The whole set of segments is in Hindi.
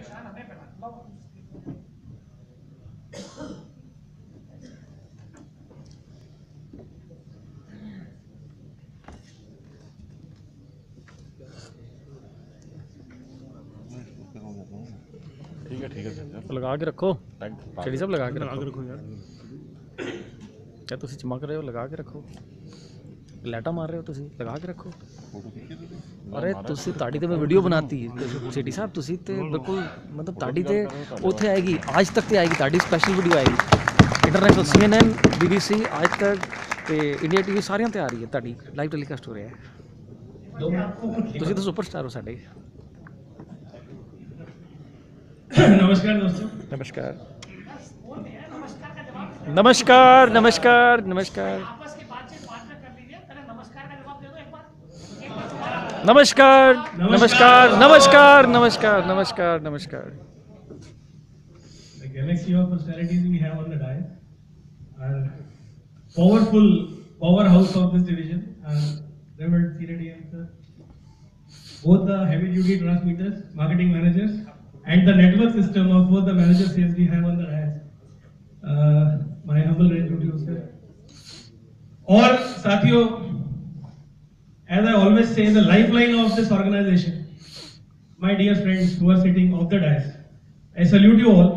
ठीक है तो लगा के रखो चेड़ी साहब, लगा के रखो यार। क्या तुसी चमक रहे हो? लगा के रखो। लाइटा मार रहे हो तुसी, लगा के रखो। अरे तुसी ताड़ी ते मैं वीडियो बनाती चेड़ी साहब, तुसी ते बिल्कुल मतलब ताड़ी ते उत्थे आएगी, आज तक ते आएगी ताड़ी स्पेशल वीडियो आएगी। इंटरनेशनल CNN, BBC, आज तक ते इंडिया TV सारियां ते आ रही है ताड़ी लाइव टेलीकास्ट हो रहा है। तुसी तो सुपरस्टार हो साडे। नमस्कार दोस्तों। नमस्कार नमस्कार नमस्कार नमस्कार नमस्कार नमस्कार नमस्कार नमस्कार नमस्कार नमस्कार। The galaxy of personalities we have on the dais are powerful powerhouse of this division. Reverend Siradi sir, both the heavy duty transmitters, marketing managers, and the network system of both the managers sales we have on the dais. My humble gratitude to you sir. और साथियों, as I always say, the lifeline of this organization, my dear friends who are sitting off the dais, I salute you all.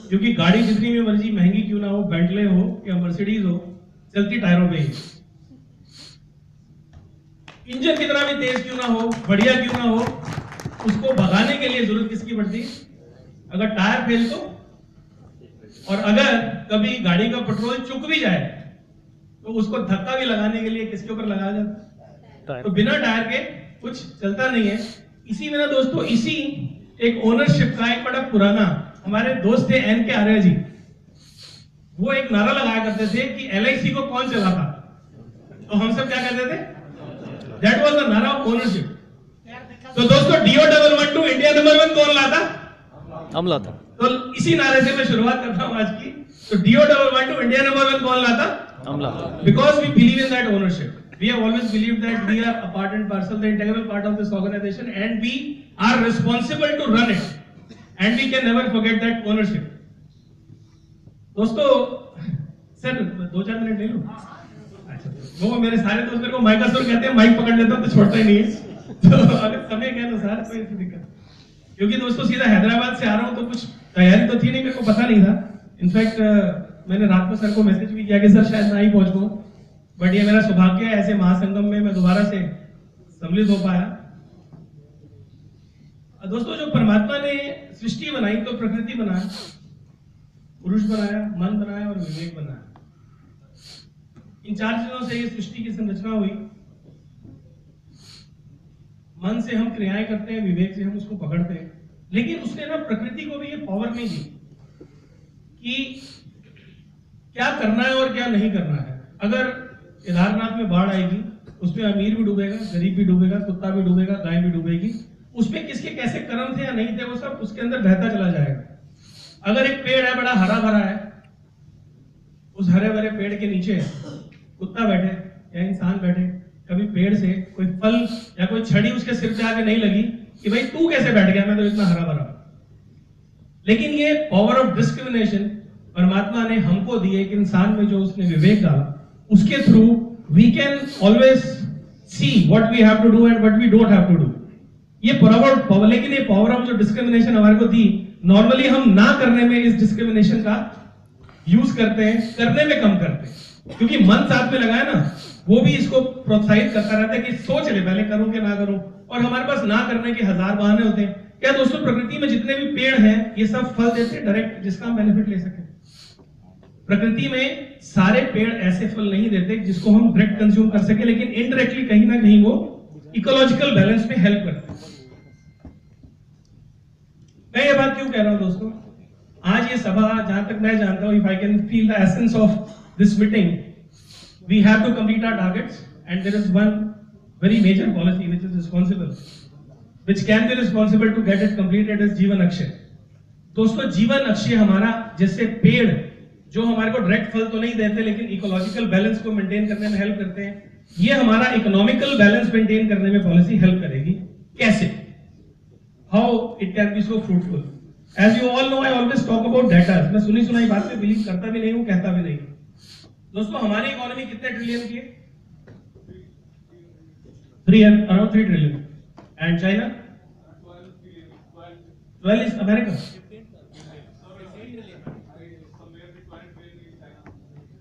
क्योंकि गाड़ी जितनी भी मर्जी महंगी क्यों ना हो, बेंटले हो या मर्सिडीज हो, चलती टायरों पे ही। इंजन कितना भी तेज क्यों ना हो, बढ़िया क्यों ना हो, उसको भगाने के लिए जरूरत किसकी पड़ती? अगर टायर फेल तो, और अगर कभी गाड़ी का पेट्रोल चुक भी जाए तो उसको धक्का भी लगाने के लिए किसके ऊपर लगाया जाता? तो बिना टायर के कुछ चलता नहीं है। इसी में ना दोस्तों, इसी एक ओनरशिप का एक बड़ा पुराना, हमारे दोस्त थे NK आर्य जी, वो एक नारा लगाया करते थे कि LIC को कौन चलाता? तो हम सब क्या कहते थे? दैट वाज द नारा ऑफ ओनरशिप। तो दोस्तों, DO112 इंडिया नंबर 1 कौन लाता? हम लाता। तो इसी नारे से मैं शुरुआत करता हूं आज की। तो DO112 इंडिया नंबर 1 कौन लाता? हम लाता। Because we believe in that ownership. We have always believed that we are a part and parcel, the integral part of this organization, and we are responsible to run it. And we can never forget that ownership. दोस्तों, सर 2-4 मिनट ले लो। अच्छा, वो मेरे सारे दोस्त मेरे को माइकासुर कहते हैं, माइक पकड़ लेता हूं तो छोड़ता ही नहीं है। तो अगर समय के अनुसार कोई दिक्कत, क्योंकि दोस्तों सीधा हैदराबाद से आ रहा हूं तो कुछ तैयारी तो थी नहीं, मेरे को पता नहीं था। इनफैक्ट मैंने रात को सर को मैसेज भी किया कि सर शायद ना ही पहुंच पाऊं, बट ये मेरा सौभाग्य है, ऐसे महासंगम में मैं दोबारा से सम्मिलित हो पाया। दोस्तों, जो परमात्मा ने सृष्टि बनाई तो प्रकृति बनाया, पुरुष बनाया, मन बनाया और विवेक बनाया। इन 4 चीजों से ये सृष्टि की संरचना हुई। मन से हम क्रियाएं करते हैं, विवेक से हम उसको पकड़ते हैं, लेकिन उसने ना प्रकृति को भी ये पावर नहीं दी कि क्या करना है और क्या नहीं करना है। अगर केदारनाथ में बाढ़ आएगी, उसमें अमीर भी डूबेगा, गरीब भी डूबेगा, कुत्ता भी डूबेगा, गाय भी डूबेगी, उसमें किसके कैसे कर्म थे या नहीं थे वो सब उसके अंदर बहता चला जाएगा। अगर एक पेड़ है, बड़ा हरा भरा है, उस हरे भरे पेड़ के नीचे कुत्ता बैठे या इंसान बैठे, कभी पेड़ से कोई फल या कोई छड़ी उसके सिर पे आके नहीं लगी कि भाई तू कैसे बैठ गया, मैं तो इतना हरा भरा। लेकिन ये पावर ऑफ डिस्क्रिमिनेशन परमात्मा ने हमको दी है कि इंसान में जो उसने विवेक डाला, उसके through we can always see what we have to do and what we don't have to do. ये पावर, लेकिन ये पावर ऑफ जो डिस्क्रिमिनेशन हमारे को दी, नॉर्मली हम ना करने में इस डिस्क्रिमिनेशन का यूज करते हैं, करने में कम करते हैं, क्योंकि मन साथ में लगाया ना, वो भी इसको प्रोत्साहित करता रहता है कि सोच ले पहले करूं कि ना करूं, और हमारे पास ना करने के 1000 बहाने होते हैं। क्या दोस्तों, प्रकृति में जितने भी पेड़ हैं ये सब फल देते हैं डायरेक्ट, जिसका हम बेनिफिट ले सके। प्रकृति में सारे पेड़ ऐसे फल नहीं देते जिसको हम डायरेक्ट कंज्यूम कर सके, लेकिन इनडायरेक्टली कहीं ना कहीं वो इकोलॉजिकल बैलेंस में हेल्प करते हैं। मैं ये बात क्यों कह रहा हूं दोस्तों, आज ये सभा, जहां तक मैं जानता हूं, if I can feel the essence of this meeting, we have to complete our targets and there is one very major policy which is responsible, which can be responsible to get it completed, is Jeevan Akshay. दोस्तों, जीवन अक्षय हमारा, जैसे पेड़ जो हमारे को डायरेक्ट फल तो नहीं देते लेकिन इकोलॉजिकल बैलेंस को मेंटेन करने में हेल्प करते हैं, ये हमारा इकोनॉमिकल बैलेंस मेंटेन करने में पॉलिसी हेल्प करेगी। कैसे? how it can be so fruitful. As you all know, I always talk about data. मैं सुनी सुनाई बात पे बिलीव करता भी नहीं हूँ, कहता भी नहीं हूँ. दोस्तों हमारी इकोनॉमी कितने ट्रिलियन की है? around 3 trillion. And China? 12 is America.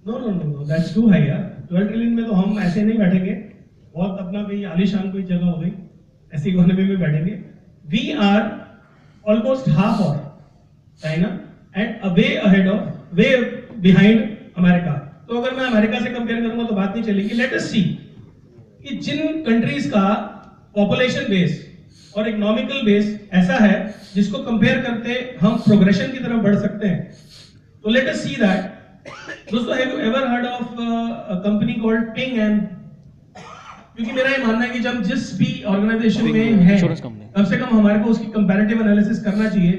No, that's too high यार. 12 trillion में तो हम ऐसे नहीं बैठेंगे. बहुत अपना कोई आलीशान कोई जगह हो गई. ऐसी इकोनॉमी में बैठेंगे. We are almost half of China and way behind America. तो अगर मैं अमेरिका से कंपेयर करूंगा तो बात नहीं चलेगी. Let us see कि जिन कंट्रीज का पॉपुलेशन बेस और इकोनॉमिकल बेस ऐसा है जिसको कंपेयर करते हम प्रोग्रेशन की तरफ बढ़ सकते हैं. तो लेट अस सी दैट. दोस्तों have you ever heard of a company called ping and? क्योंकि मेरा ये मानना है कि जब जिस भी ऑर्गेनाइजेशन में है कम से कम हमारे को उसकी कंपैरेटिव एनालिसिस करना चाहिए.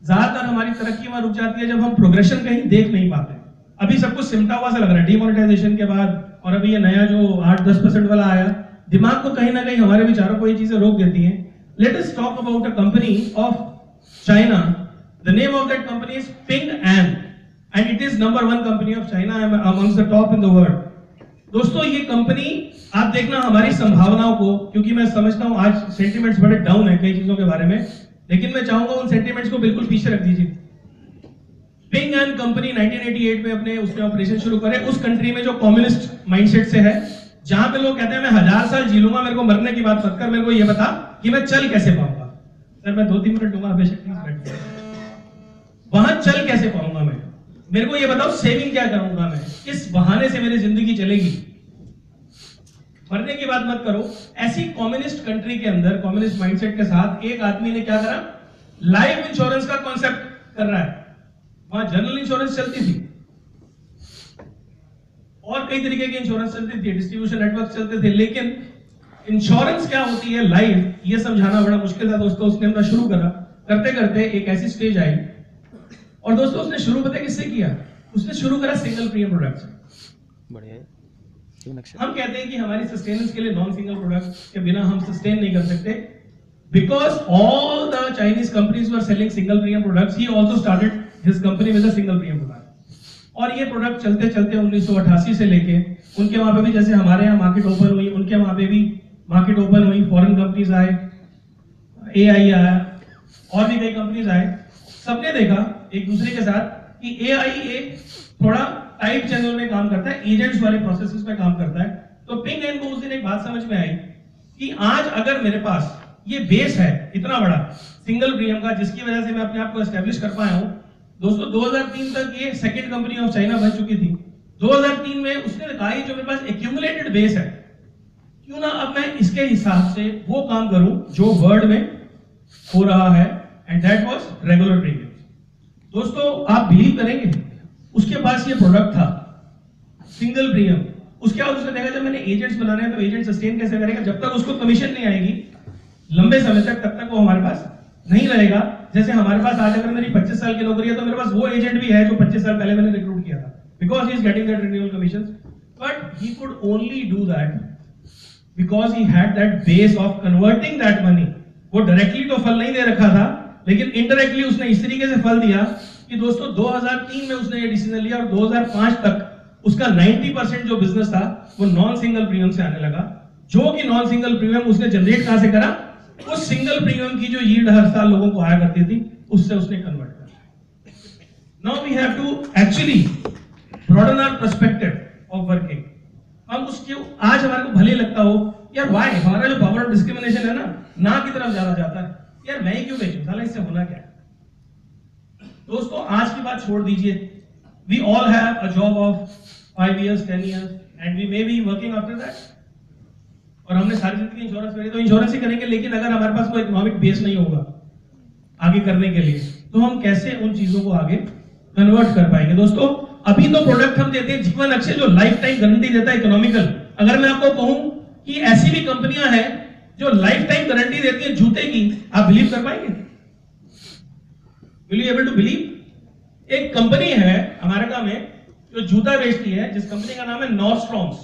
ज्यादातर हमारी तरक्की वहां रुक जाती है जब हम प्रोग्रेशन कहीं देख नहीं पाते. अभी सब कुछ सिमटा हुआ सा लग रहा है डिमोनेटाइजेशन के बाद, और अभी ये नया जो 8-10% वाला आया, दिमाग को कहीं ना कहीं हमारे विचारों को ये चीजें रोक देती हैं. Let us talk about a company of China. The name of that company is ping and it is number 1 company of China amongst the top in the world. दोस्तों ये कंपनी आप देखना हमारी संभावनाओं को, क्योंकि मैं समझता हूं आज सेंटिमेंट्स बड़े डाउन है कई चीजों के बारे में, लेकिन मैं चाहूंगा उन सेंटिमेंट्स को बिल्कुल पीछे रख दीजिए. पिंग एंड कंपनी 1988 में अपने उसने ऑपरेशन शुरू करे उस कंट्री में जो कम्युनिस्ट माइंडसेट से है, जहां पे लोग कहते हैं मैं 1000 साल जी लूंगा, मेरे को मरने की बात मत कर, मेरे को ये बता कि मैं चल कैसे पाऊंगा. सर मैं 2-3 मिनट दूंगा, बेशक प्लीज बैठ जाइए. वहां चल कैसे पाऊंगा मैं, मेरे को ये बताओ सेविंग क्या करूंगा मैं, किस बहाने से मेरी जिंदगी चलेगी. मरने की बात मत करो. ऐसी कम्युनिस्ट कंट्री के अंदर कम्युनिस्ट माइंडसेट के साथ एक आदमी ने क्या करा, लाइफ इंश्योरेंस का कॉन्सेप्ट कर रहा है. वहां जनरल इंश्योरेंस चलती थी और कई तरीके के इंश्योरेंस चलती थी, डिस्ट्रीब्यूशन नेटवर्क चलते थे, लेकिन इंश्योरेंस क्या होती है, लाइफ, ये समझाना बड़ा मुश्किल था. दोस्तों उसने अपना शुरू करा, करते करते एक ऐसी स्टेज आई, और दोस्तों उसने शुरू पता किससे किया, उसने शुरू करा सिंगल प्रीमियम प्रोडक्ट से. बढ़िया है. हम कहते हैं कि हमारी सस्टेनेंस के लिए नॉन सिंगल प्रोडक्ट के बिना हम सस्टेन नहीं कर सकते. Because all the Chinese companies were selling single premium products, he also started his company with a single premium product. और ये प्रोडक्ट चलते चलते 1988 से लेके उनके वहां पे भी जैसे हमारे यहाँ मार्केट ओपन हुई, उनके वहां पे भी मार्केट ओपन हुई, फॉरेन कंपनीज आए, एआई आया और भी कई कंपनीज आए. सबने देखा एक दूसरे के साथ कि एआई एक थोड़ा टाइट चैनल में काम करता है, एजेंट्स वाले प्रोसेसेस में काम करता है. तो पिंग एंड को उस दिन एक बात समझ में आई कि आज अगर मेरे पास ये बेस है इतना बड़ा सिंगल प्रीमियम का, जिसकी वजह से मैं अपने आप को एस्टैब्लिश कर पाया हूं. दोस्तों 2003 तक ये सेकंड कंपनी ऑफ चाइना बन चुकी थी. 2003 में उसने कहा जो मेरे पास एक्यूमुलेटेड बेस है, क्यों ना अब मैं इसके हिसाब से वो काम करूं जो वर्ल्ड में हो रहा है, and that was regular premium. दोस्तों आप बिलीव करेंगे उसके पास ये प्रोडक्ट था सिंगल प्रीमियम. उसके बाद उसने देखा जब मैंने एजेंट्स बनाने हैं तो एजेंट सस्टेन कैसे करेगा, जब तक उसको कमीशन नहीं आएगी लंबे समय तक, तब तक वो हमारे पास नहीं रहेगा. जैसे हमारे पास आज अगर मेरी 25 साल की नौकरी है तो मेरे पास वो एजेंट भी है जो 25 साल पहले मैंने रिक्रूट किया था, because he is getting that renewal commission. But he could only do that because he had that base of converting that money. वो डायरेक्टली तो फल नहीं दे रखा था, लेकिन इनडायरेक्टली उसने इस तरीके से फल दिया कि दोस्तों 2003 में उसने ये डिसीजन लिया और 2005 तक उसका 90% जो बिजनेस था वो नॉन सिंगल प्रीमियम से आने लगा. जो कि नॉन सिंगल प्रीमियम उसने जनरेट कहां से करा, उस सिंगल प्रीमियम की जो यील्ड हर साल लोगों को आया करती थी उससे उसने कन्वर्ट किया. Now we have to actually broaden our perspective of working. हम उसके आज हमारे को भले लगता हो यार व्हाई हमारा जो पावर ऑफ डिस्क्रिमिनेशन है ना की तरफ ज्यादा जाता है, यार मैं ही क्यों बेचूं, साला इससे होना क्या है. दोस्तों आज की बात छोड़ दीजिए. We all have a job of 5 years 10 years and we may be working after that, और हमने सारी जिंदगी इंश्योरेंस करी तो इंश्योरेंस ही करेंगे, लेकिन अगर हमारे पास कोई इकोनॉमिक बेस नहीं होगा आगे करने के लिए तो हम कैसे उन चीजों को आगे कन्वर्ट कर पाएंगे. दोस्तों अभी तो प्रोडक्ट हम देते हैं जीवन अक्षय जो लाइफ टाइम गारंटी देता है इकोनॉमिकल. अगर मैं आपको कहूं कि ऐसी भी कंपनियां हैं जो लाइफ टाइम गारंटी देती है जूते की, आप बिलीव कर पाएंगे? Will you able to believe? एक कंपनी है अमेरिका में जो जूता बेचती है, जिस कंपनी का नाम है नॉर्डस्ट्रॉम्स.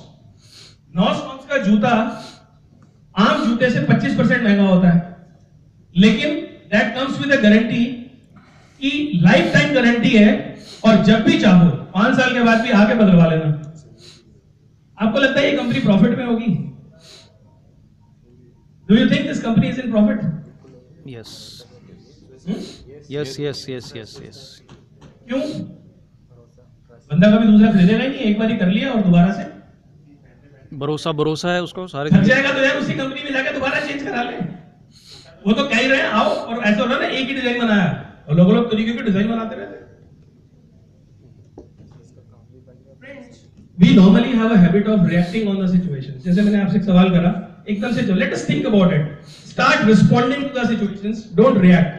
नॉर्डस्ट्रॉम्स का जूता आम जूते से 25% महंगा होता है, लेकिन that comes with a guarantee कि लाइफ टाइम गारंटी है, और जब भी चाहो 5 साल के बाद भी आके बदलवा लेना। आपको लगता है ये कंपनी प्रॉफिट में होगी? Do you think this company is in profit? Yes yes yes yes yes yes. क्यों? बंदा कभी दूसरा खरीदेगा ही नहीं, एक बार ही कर लिया और दोबारा से भरोसा है उसको सारे थक जाएगा तो यार उसी कंपनी में जाकर दोबारा चेंज करा ले। वो तो कह ही रहे हैं आओ, और ऐसा हो रहा है ना, एक ही डिजाइन बनाया और लोग तरीके के डिजाइन बनाते रहते हैं। We normally have a habit of reacting on the situation. जैसे मैंने आपसे एक सवाल करा, एकदम से जो let us think about it, start responding to the situations, don't react.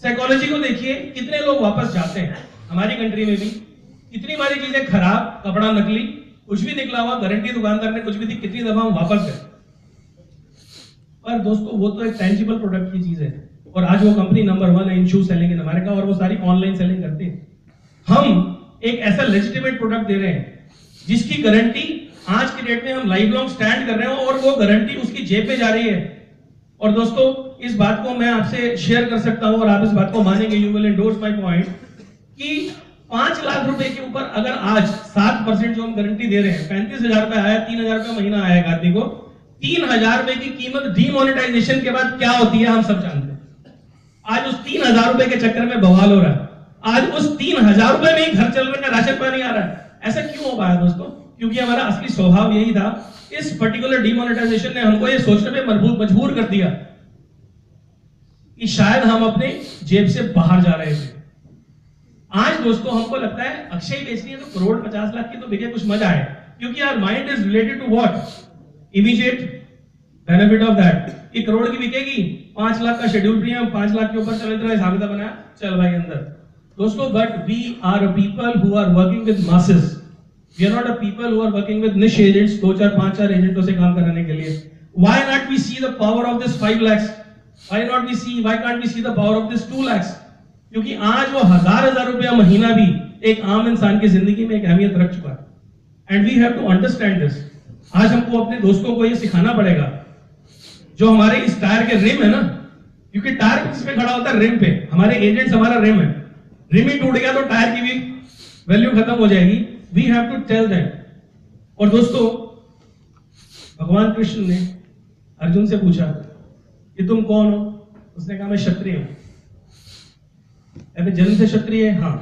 Psychology को देखिए, कितने लोग वापस जाते हैं हमारी कंट्री में भी, कितनी बारी चीजें खराब, कपड़ा नकली, कुछ भी निकला हुआ, गारंटी दुकानदार ने कुछ भी दी, कितनी दफा हम वापस गए। पर दोस्तों वो तो एक टेंजिबल प्रोडक्ट की चीज है, और आज वो कंपनी नंबर 1 है इन शू सेलिंग इन अमेरिका, और वो सारी ऑनलाइन सेलिंग करती है। हम एक ऐसा लेजिटिमेट प्रोडक्ट दे रहे हैं जिसकी गारंटी आज की डेट में हम लाइफ लॉन्ग स्टैंड कर रहे हैं, और वो गारंटी उसकी जेब पे जा रही है। और दोस्तों इस बात को मैं आपसे शेयर कर सकता हूं, और आप इस बात को मानेंगे, you will endorse my point, कि 5 लाख रुपए के ऊपर अगर आज 7% जो हम गारंटी दे रहे हैं, 35,000 रुपए आया, 3,000 रुपए महीना आया एक आदमी को, 3,000 रुपए की कीमत डीमोनेटाइजेशन के बाद क्या होती है हम सब जानते हैं। आज उस 3,000 रुपए के चक्कर में बवाल हो रहा है, आज उस 3,000 रुपए में ही घर चल रहा है, राशन पानी आ रहा है। ऐसा क्यों हो पाया दोस्तों? क्योंकि हमारा असली स्वभाव यही था। इस पर्टिकुलर डीमोनेटाइजेशन ने हमको ये सोचने पे मजबूर कर दिया कि शायद हम अपने जेब से बाहर जा रहे थे। आज दोस्तों हमको लगता है अक्षय बेचनी है तो करोड़ 50 लाख की तो बिके, कुछ मजा आए, क्योंकि our mind is related to what? Immediate benefit of that. ये करोड़ की बिकेगी, 5 लाख का शेड्यूल प्रीमियम, 5 लाख के ऊपर चल रहा है, हिसाब किताब बनाया, चल भाई अंदर। दोस्तों, but we are a people who are working with masses. We are not a people who are working with niche agents, 2-4 5-4 एजेंटों से काम कराने के लिए। Why not we see the power of this 5 lakhs? Why can't we see the power of this 2 lakhs? क्योंकि आज वो हजार रुपया महीना भी एक आम इंसान की जिंदगी में एक अहमियत रख चुका है। And we have to understand this. आज हमको अपने दोस्तों को ये सिखाना पड़ेगा, जो हमारे इस टायर के रिम है ना, क्योंकि टायर किस पे खड़ा होता है? रिम पे। हमारे एजेंट्स हमारा रिम है, रिम ही टूट गया तो टायर की भी वैल्यू खत्म हो जाएगी। We have to tell them. और दोस्तों, भगवान कृष्ण ने अर्जुन से पूछा कि तुम कौन हो? उसने कहा मैं क्षत्रिय हूं। जन्म से क्षत्रिय? हाँ।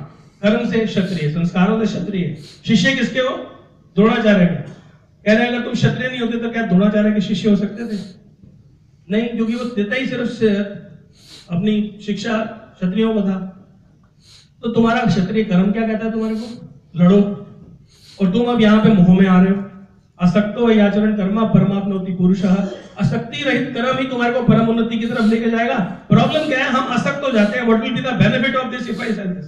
कर्म से क्षत्रिय, संस्कारों से क्षत्रिय। शिष्य किसके हो? द्रोणाचार्य के। कह रहे हैं अगर तुम क्षत्रिय नहीं होते तो क्या द्रोणाचार्य के शिष्य हो सकते थे? नहीं, क्योंकि वो देता ही सिर्फ अपनी शिक्षा क्षत्रियों को था। तो तुम्हारा क्षत्रिय कर्म क्या कहता है तुम्हारे को? लड़ो। और तुम अब यहाँ पे मोह में आ रहे हो। असक्तो याचरण कर्मा परमाप्नोति पुरुषः। असक्ति रहित कर्म ही तुम्हारे को परम उन्नति की तरफ लेके जाएगा। प्रॉब्लम क्या है? हम असक्त हो जाते हैं। What will be the benefit of this if I से दिस?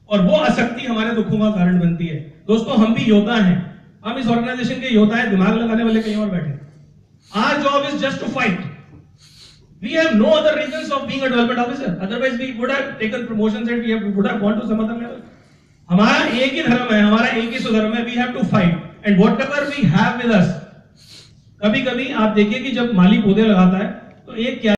और वो असक्ति हमारे दुखों का कारण बनती है। दोस्तों, हम भी योद्धा हैं, हम इस ऑर्गेनाइजेशन के योद्धा हैं, दिमाग लगाने वाले कहीं और बैठे। Our job is just to fight. We have no other reasons of being a development officer. Otherwise, we would have taken promotions and we would have gone to some other level. हमारा एक ही धर्म है, हमारा एक ही सुधर्म है। We have to fight and whatever we have with us. कभी-कभी आप देखिए कि जब माली पौधे लगाता है तो एक क्या